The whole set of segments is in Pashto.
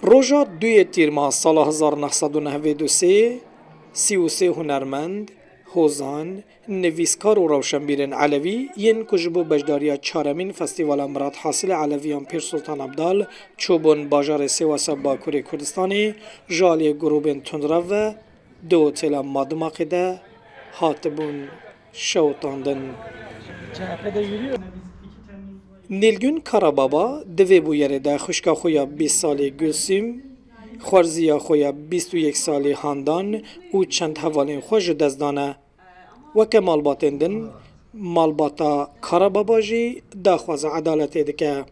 روژا دوی تیر ماه سال 1993 33 هنرمند، هوزان، نویسکار و روشنبیرن علوی ین کجبو بجداریا چهارمین فستیوال مراد حاصل علویان پیر سلطان عبدال چوبون باجار سیواس باکوری کردستانی جالی گروبین تندرو و دو تلا مادماقی ده هاتبون شوتاندن. نیلگون کارابابا دوی بویره ده خشکا خویا 20 سالی گلسیم خوارزیا خویا 21 سالی هاندان و چند حوالین خوش دزدانه وکه مالباتندن مالباتا کارابابا جی داخواز عدالت دکه.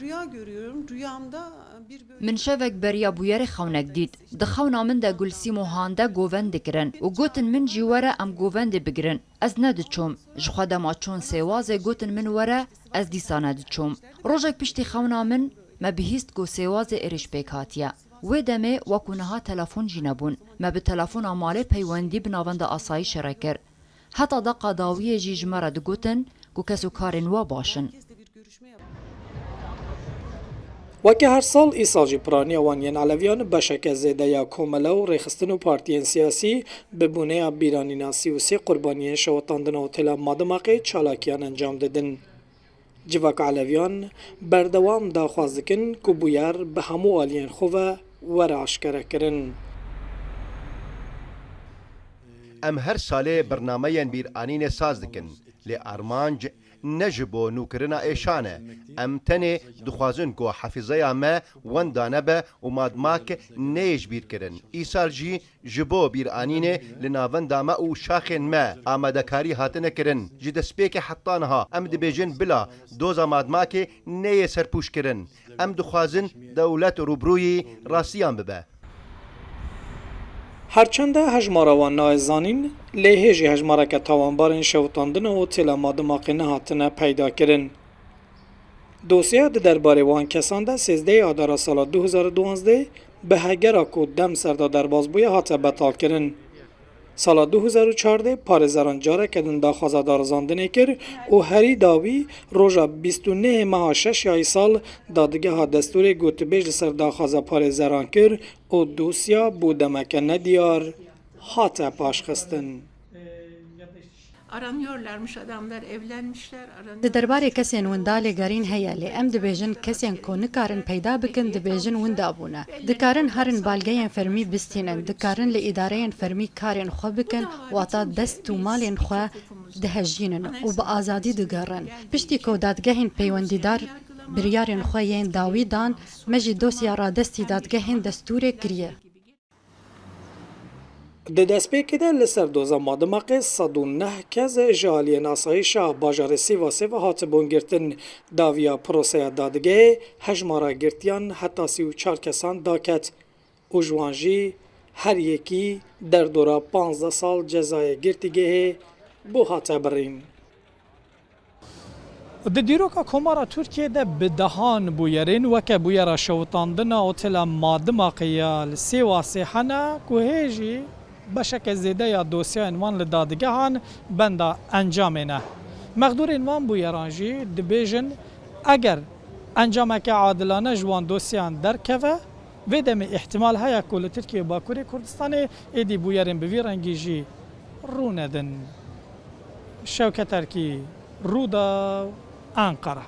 Rüya görüyorum. Rüyamda bir böyle... من شوک بریا بویر خونک دید. دخونا من ده گلسیم و هانده گووند دکرن و گوتن من جیواره ام گووند بگرن. از ندچوم. جخوادم آچون سیوازه گوتن من وره از دیسانه دچوم. روژک پشتی خونا من ما بهیست گو سیوازه ارش بیکاتیه. و دمه وکونها تلفون جینبون. ما به تلفون آماله پیوندی بناوند آسایی شرکر. حتی دا قضاوی جی جمره ده گوتن گو کسو کارن و باشن. وکه هر سال ایسال جی پرانی وانین علویان بشک زیده یا کومله و ریخستن و پارتیین سیاسی ببونه بیرانی ناسی و سی قربانیین شوتاندن و تلا مادماقی چالاکیان انجام دادن. جواک علویان بردوام داخوازکن که بویر به همو آلین خواه ور آشکره کرن. ام هر ساله برنامه بیرانین ساز دکن لی ارمانج نجبو نوکرنا ایشانه ام تنه دخوازن کو حفظه ما وندانه به و مادماک نیج بیر کرن ایسال جی جبو بیرانینه لناوندا ما و شاخن ما آمادکاری هاتنه کرن جی دسپیک حطانها ام دبیجن بلا دوزا مادماک نیه سرپوش کرن ام دخوازن دولت روبروی راسیان ببه. هرچنده هجماروان نایزانین لیهجی هجماره که تاوانبارین شوتاندن و تلا مادماقی نهاتنه پیدا کرن. دوسیه درباره وان کسان ده 13 آذر سال 2012 به هگرا کو دم سردا در بازبوی هاته بطال کرن. سال 2014 پارزران جاره کدن دا خوازادار زاندنه کر و هری داوی روژا 29 ماه 6 یای سال دادگه ها دستور گوتبیج لسر دا خوازا پارزران کر و دوسیا بودمک ندیار هاته پاش خستن. Aranıyorlarmış adamlar, evlenmişler. د دربارې کسین ونداله ګرین هيا لی ام دبیژن کسین کو نکارن پیدا بکن دبیژن وندابونه دکارن هرن بالګین فرمی بستینن دکارن له ادارې فرمی کارن خو بکن واتا دست و مالن خو دهجینن او به ازادي دګرن پشتي کو دادګهین پیوندیدار بریارن خو یین داوی دان مجی دوسیا را دستی دادګهین دستور کریه. د دستپیکیده لسر دوزا مادماقی 109 کز جالی ناسایشا باجار سیواسی و هاتبون گرتن داویا پروسه دادگه هجمارا گرتیان حتی 34 کسان داکت و جوانجی هر یکی در دورا 15 سال جزای گرتیگه بو هاته برین. د دیروکا کومارا ترکیه ده بدهان بویرین وکه بویرا شوتاندن اوتلا مادماقیا لسیواسی حنا کوهیجی بشک زیده یا دوسیا انوان لدادگه هان بنده انجام نه. مقدور انوان بویرانجی دبیجن اگر انجام که عادلانه جوان دوسیان درکوه و دم احتمال هیا کل ترکیه باکوری کردستان ایدی بویرین بوی رنگی جی رو ندن. شوکتر کی رو دا انقره.